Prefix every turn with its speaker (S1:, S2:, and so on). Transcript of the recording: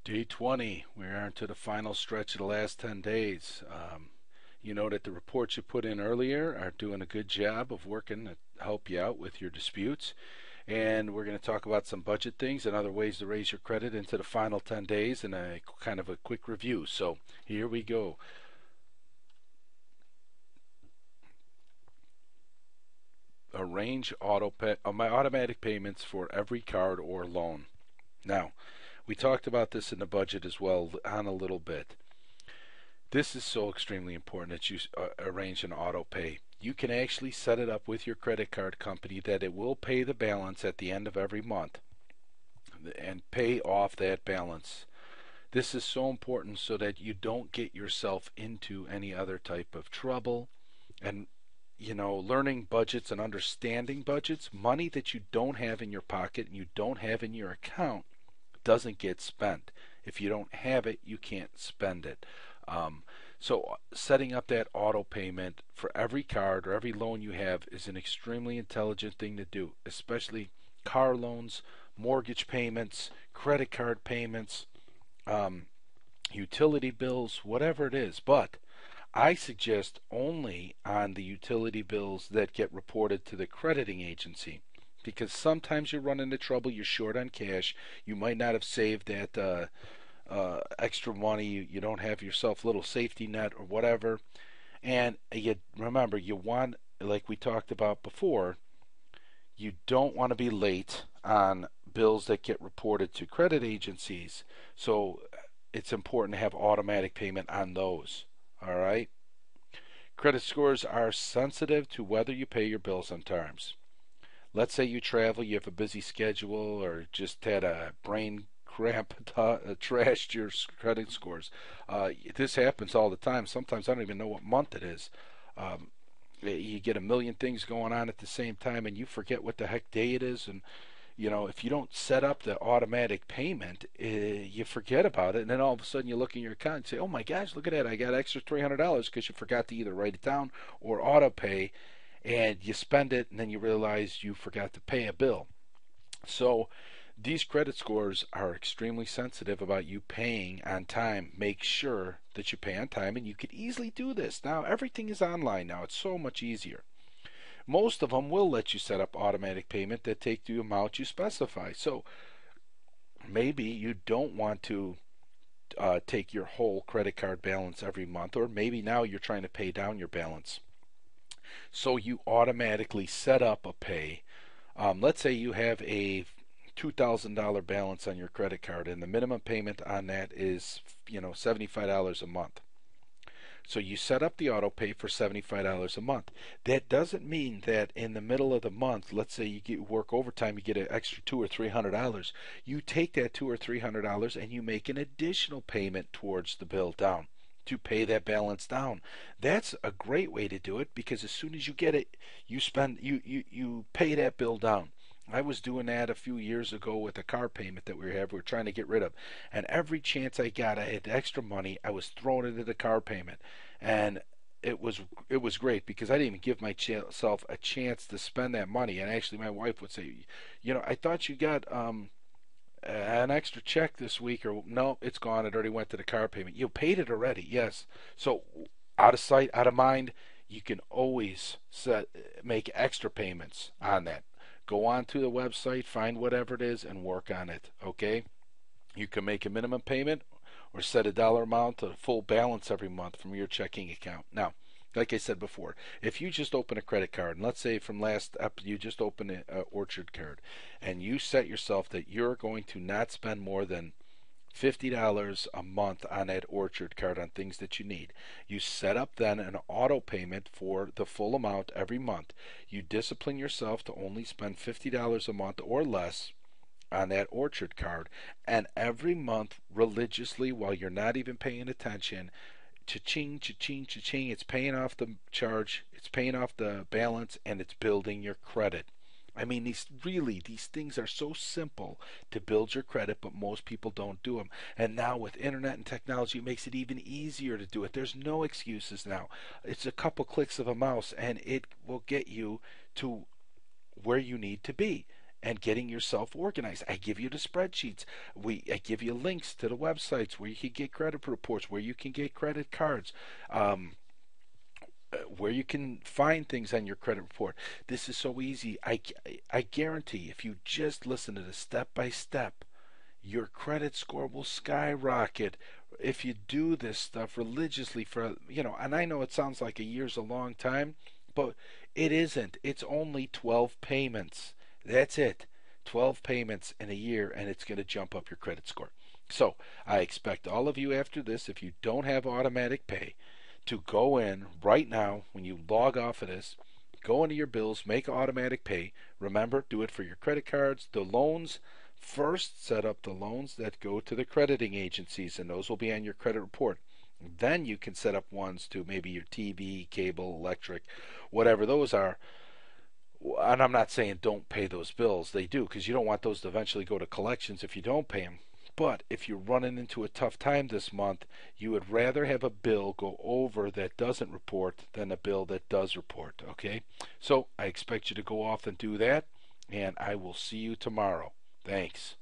S1: Day 20, we are into the final stretch of the last 10 days. You know that the reports you put in earlier are doing a good job of working to help you out with your disputes. And we're going to talk about some budget things and other ways to raise your credit into the final 10 days and a kind of a quick review. So here we go. Arrange my automatic payments for every card or loan. Now, we talked about this in the budget as well on a little bit. This is so extremely important that you arrange an auto pay. You can actually set it up with your credit card company that it will pay the balance at the end of every month and pay off that balance. This is so important so that you don't get yourself into any other type of trouble. And learning budgets and understanding budgets, money that you don't have in your pocket and you don't have in your account doesn't get spent. If you don't have it, you can't spend it. So setting up that auto payment for every card or every loan you have is an extremely intelligent thing to do, especially car loans, mortgage payments, credit card payments, utility bills, whatever it is. But I suggest only on the utility bills that get reported to the crediting agency, because sometimes you run into trouble, you're short on cash, you might not have saved that extra money, you don't have yourself a little safety net or whatever. And you remember, you want, like we talked about before, you don't want to be late on bills that get reported to credit agencies. So it's important to have automatic payment on those. All right. Credit scores are sensitive to whether you pay your bills on time. Let's say you travel, you have a busy schedule, or just had a brain cramp, trashed your credit scores. This happens all the time. Sometimes I don't even know what month it is. You get a million things going on at the same time, and you forget what the heck day it is. And if you don't set up the automatic payment, you forget about it, and then all of a sudden you look in your account and say, "Oh my gosh, look at that! I got extra $300 because you forgot to either write it down or auto pay." And you spend it, and then you realize you forgot to pay a bill. So these credit scores are extremely sensitive about you paying on time. Make sure that you pay on time, and you could easily do this. Now, everything is online now. It's so much easier. Most of them will let you set up automatic payment that take the amount you specify. So maybe you don't want to take your whole credit card balance every month, or maybe now you're trying to pay down your balance. So you automatically set up a pay. Let's say you have a $2,000 balance on your credit card, and the minimum payment on that is $75 a month. So you set up the auto pay for $75 a month. That doesn't mean that in the middle of the month, let's say you work overtime, you get an extra $200 or $300. You take that $200 or $300 and you make an additional payment towards the bill down to pay that balance down. That's a great way to do it, because as soon as you get it, you pay that bill down. I was doing that a few years ago with a car payment that we were trying to get rid of, and every chance I got, I had extra money, I was throwing it into the car payment, and it was great because I didn't even give myself a chance to spend that money. And actually, my wife would say, I thought you got an extra check this week, or no, it's gone. It already went to the car payment. You paid it already, yes. So out of sight, out of mind. You can always make extra payments on that. Go on to the website, find whatever it is, and work on it. Okay? You can make a minimum payment or set a dollar amount to the full balance every month from your checking account. Now, like I said before, if you just open a credit card, and let's say from last up you just open an Orchard card, and you set yourself that you're going to not spend more than $50 a month on that Orchard card on things that you need. You set up then an auto payment for the full amount every month. You discipline yourself to only spend $50 a month or less on that Orchard card, and every month religiously, while you're not even paying attention, cha-ching, cha-ching, cha-ching, it's paying off the charge, it's paying off the balance, and it's building your credit. I mean, these things are so simple to build your credit, but most people don't do them. And now with internet and technology, it makes it even easier to do it. There's no excuses now. It's a couple clicks of a mouse, and it will get you to where you need to be. and getting yourself organized. I give you the spreadsheets. I give you links to the websites where you can get credit reports, where you can get credit cards, where you can find things on your credit report. This is so easy. I guarantee if you just listen to this step by step, your credit score will skyrocket if you do this stuff religiously for, and I know it sounds like a year's a long time, but it isn't. It's only 12 payments. That's it. 12 payments in a year, and it's going to jump up your credit score. So I expect all of you after this, if you don't have automatic pay, to go in right now when you log off of this, go into your bills, make automatic pay. Remember, do it for your credit cards, the loans. First, set up the loans that go to the crediting agencies, and those will be on your credit report. Then you can set up ones to maybe your TV, cable, electric, whatever those are. And I'm not saying don't pay those bills. They do, because you don't want those to eventually go to collections if you don't pay them. But if you're running into a tough time this month, you would rather have a bill go over that doesn't report than a bill that does report, okay? So I expect you to go off and do that, and I will see you tomorrow. Thanks.